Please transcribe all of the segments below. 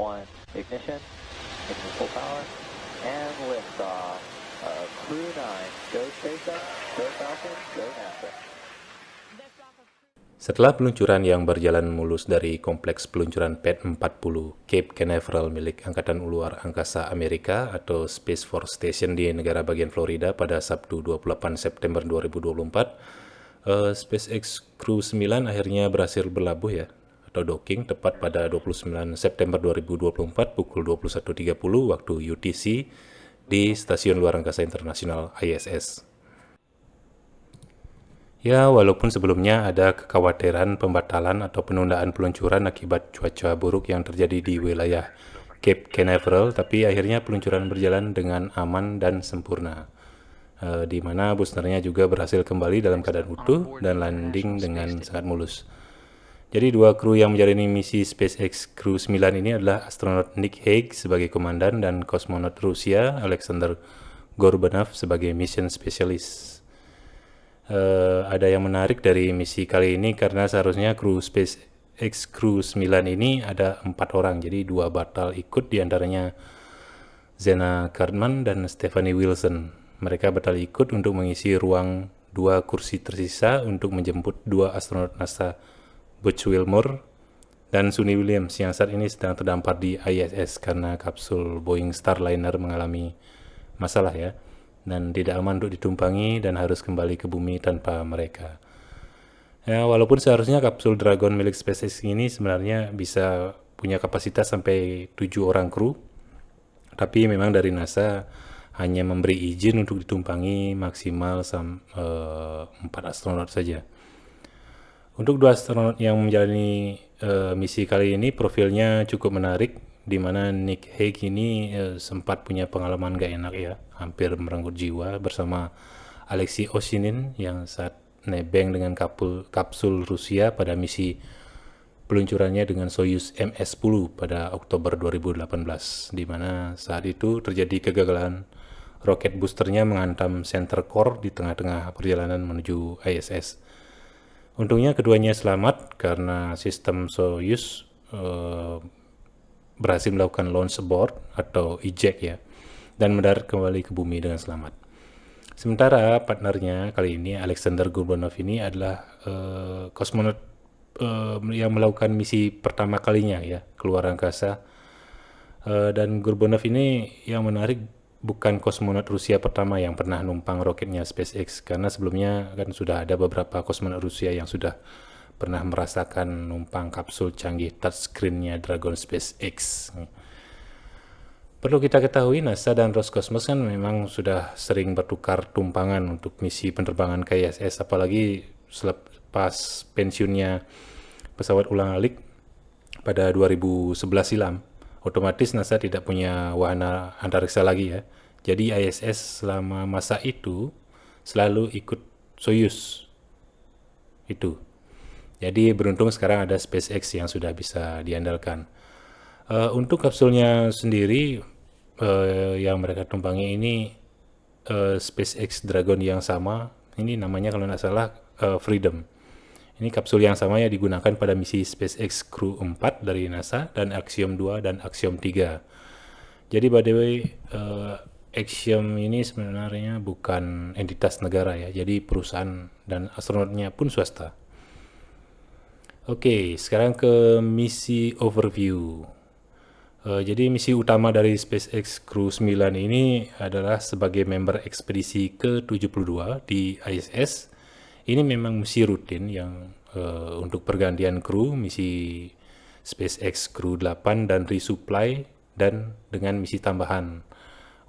1, ignition, engine full power, and liftoff. Crew 9, go SpaceX, go Falcon, go NASA. Setelah peluncuran yang berjalan mulus dari kompleks peluncuran PAD-40 Cape Canaveral milik Angkatan Luar Angkasa Amerika atau Space Force Station di negara bagian Florida pada Sabtu 28 September 2024, SpaceX Crew 9 akhirnya berhasil berlabuh ya, atau docking tepat pada 29 September 2024 pukul 21.30 waktu UTC di Stasiun Luar Angkasa Internasional ISS. Ya, walaupun sebelumnya ada kekhawatiran pembatalan atau penundaan peluncuran akibat cuaca buruk yang terjadi di wilayah Cape Canaveral, tapi akhirnya peluncuran berjalan dengan aman dan sempurna, di mana boosternya juga berhasil kembali dalam keadaan utuh dan landing dengan sangat mulus. Jadi dua kru yang menjalani misi SpaceX Crew 9 ini adalah astronot Nick Hague sebagai komandan dan kosmonot Rusia Alexander Gorbanov sebagai mission specialist. Ada yang menarik dari misi kali ini karena seharusnya kru SpaceX Crew 9 ini ada 4 orang, jadi 2 batal ikut, diantaranya Zena Cartman dan Stephanie Wilson. Mereka batal ikut untuk mengisi ruang 2 kursi tersisa untuk menjemput 2 astronot NASA, Butch Wilmore dan Suni Williams, yang saat ini sedang terdampar di ISS karena kapsul Boeing Starliner mengalami masalah ya, dan tidak aman untuk ditumpangi dan harus kembali ke bumi tanpa mereka. Ya, walaupun seharusnya kapsul Dragon milik SpaceX ini sebenarnya bisa punya kapasitas sampai 7 orang kru, tapi memang dari NASA hanya memberi izin untuk ditumpangi maksimal 4 astronot saja. Untuk 2 astronot yang menjalani misi kali ini profilnya cukup menarik, di mana Nick Hague ini sempat punya pengalaman gak enak ya, hampir merenggut jiwa bersama Alexei Oshinin yang saat nebeng dengan kapsul Rusia pada misi peluncurannya dengan Soyuz MS-10 pada Oktober 2018, di mana saat itu terjadi kegagalan roket boosternya menghantam center core di tengah-tengah perjalanan menuju ISS. Untungnya keduanya selamat karena sistem Soyuz berhasil melakukan launch abort atau eject ya, dan mendarat kembali ke bumi dengan selamat. Sementara partnernya kali ini Alexander Gorbanov ini adalah kosmonot yang melakukan misi pertama kalinya ya keluar angkasa, dan Gorbanov ini yang menarik bukan kosmonot Rusia pertama yang pernah numpang roketnya SpaceX, karena sebelumnya kan sudah ada beberapa kosmonot Rusia yang sudah pernah merasakan numpang kapsul canggih touchscreen-nya Dragon SpaceX. Perlu kita ketahui NASA dan Roskosmos kan memang sudah sering bertukar tumpangan untuk misi penerbangan ke ISS, apalagi selepas pensiunnya pesawat ulang-alik pada 2011 silam. Otomatis NASA tidak punya wahana antariksa lagi ya. Jadi ISS selama masa itu selalu ikut Soyuz itu. Jadi beruntung sekarang ada SpaceX yang sudah bisa diandalkan. Untuk kapsulnya sendiri yang mereka tumpangi ini SpaceX Dragon yang sama. Ini namanya kalau tidak salah Freedom. Ini kapsul yang sama yang digunakan pada misi SpaceX Crew 4 dari NASA dan Axiom 2 dan Axiom 3. Jadi by the way, Axiom ini sebenarnya bukan entitas negara ya. Jadi perusahaan dan astronotnya pun swasta. Oke, sekarang ke misi overview. Jadi misi utama dari SpaceX Crew 9 ini adalah sebagai member ekspedisi ke-72 di ISS. Ini memang misi rutin yang untuk pergantian kru misi SpaceX Crew 8 dan resupply, dan dengan misi tambahan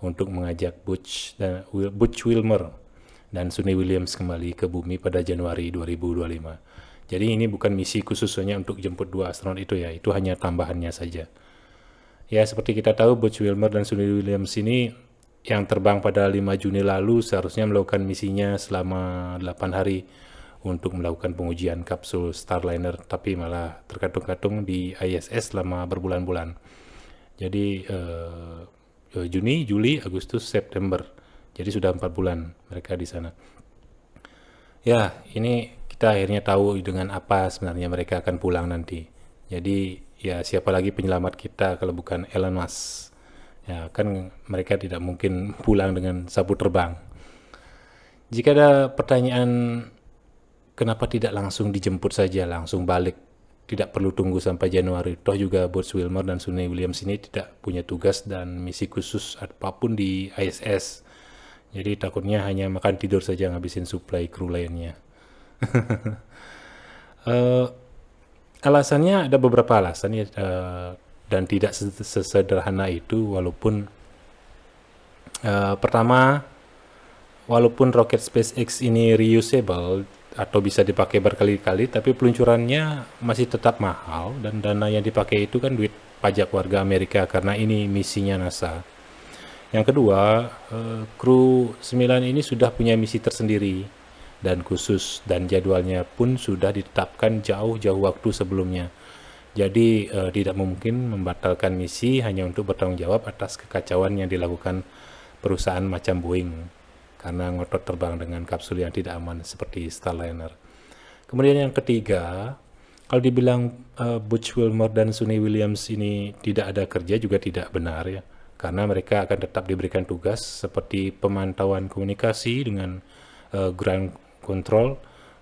untuk mengajak Butch Wilmore dan Suni Williams kembali ke bumi pada Januari 2025. Jadi ini bukan misi khususnya untuk jemput 2 astronot itu ya, itu hanya tambahannya saja. Ya, seperti kita tahu Butch Wilmore dan Suni Williams ini yang terbang pada 5 Juni lalu seharusnya melakukan misinya selama 8 hari untuk melakukan pengujian kapsul Starliner, tapi malah terkatung-katung di ISS selama berbulan-bulan. Jadi Juni, Juli, Agustus, September. Jadi sudah 4 bulan mereka di sana. Ya, ini kita akhirnya tahu dengan apa sebenarnya mereka akan pulang nanti. Jadi ya siapa lagi penyelamat kita kalau bukan Elon Musk. Ya kan mereka tidak mungkin pulang dengan sapu terbang. Jika ada pertanyaan kenapa tidak langsung dijemput saja, langsung balik, tidak perlu tunggu sampai Januari. Toh juga Butch Wilmore dan Suni Williams ini tidak punya tugas dan misi khusus apapun di ISS. Jadi takutnya hanya makan tidur saja ngabisin supply kru lainnya. Alasannya ada beberapa alasan ya, dan tidak sesederhana itu. Walaupun pertama, walaupun roket SpaceX ini reusable atau bisa dipakai berkali-kali, tapi peluncurannya masih tetap mahal dan dana yang dipakai itu kan duit pajak warga Amerika karena ini misinya NASA. Yang kedua, kru 9 ini sudah punya misi tersendiri dan khusus, dan jadwalnya pun sudah ditetapkan jauh-jauh waktu sebelumnya. Jadi tidak mungkin membatalkan misi hanya untuk bertanggung jawab atas kekacauan yang dilakukan perusahaan macam Boeing karena ngotot terbang dengan kapsul yang tidak aman seperti Starliner. Kemudian yang ketiga, kalau dibilang Butch Wilmore dan Suni Williams ini tidak ada kerja juga tidak benar ya, karena mereka akan tetap diberikan tugas seperti pemantauan komunikasi dengan ground control,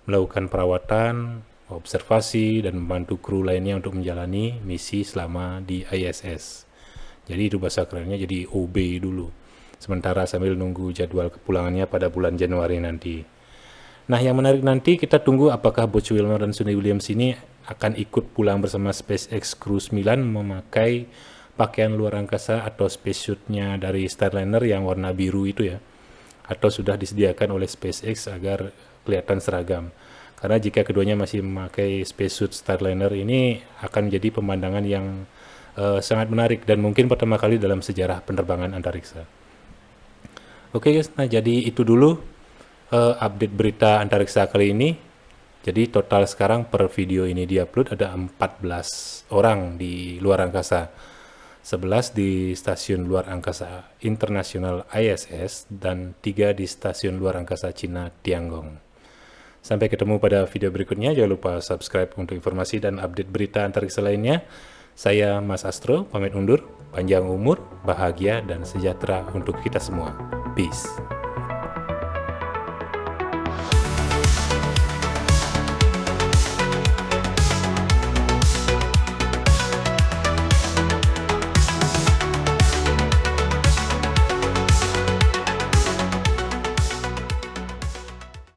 melakukan perawatan, observasi, dan membantu kru lainnya untuk menjalani misi selama di ISS. Jadi itu bahasa kerennya jadi OB dulu, sementara sambil nunggu jadwal kepulangannya pada bulan Januari nanti. Nah, yang menarik nanti kita tunggu apakah Butch Wilmore dan Suni Williams ini akan ikut pulang bersama SpaceX Crew 9 memakai pakaian luar angkasa atau spacesuitnya dari Starliner yang warna biru itu ya, atau sudah disediakan oleh SpaceX agar kelihatan seragam. Karena jika keduanya masih memakai spacesuit Starliner ini akan menjadi pemandangan yang sangat menarik dan mungkin pertama kali dalam sejarah penerbangan antariksa. Oke guys, nah jadi itu dulu update berita antariksa kali ini. Jadi total sekarang per video ini diupload ada 14 orang di luar angkasa, 11 di stasiun luar angkasa internasional ISS dan 3 di stasiun luar angkasa Cina Tiangong. Sampai ketemu pada video berikutnya. Jangan lupa subscribe untuk informasi dan update berita antariksa lainnya. Saya Mas Astro, pamit undur. Panjang umur, bahagia, dan sejahtera untuk kita semua. Peace.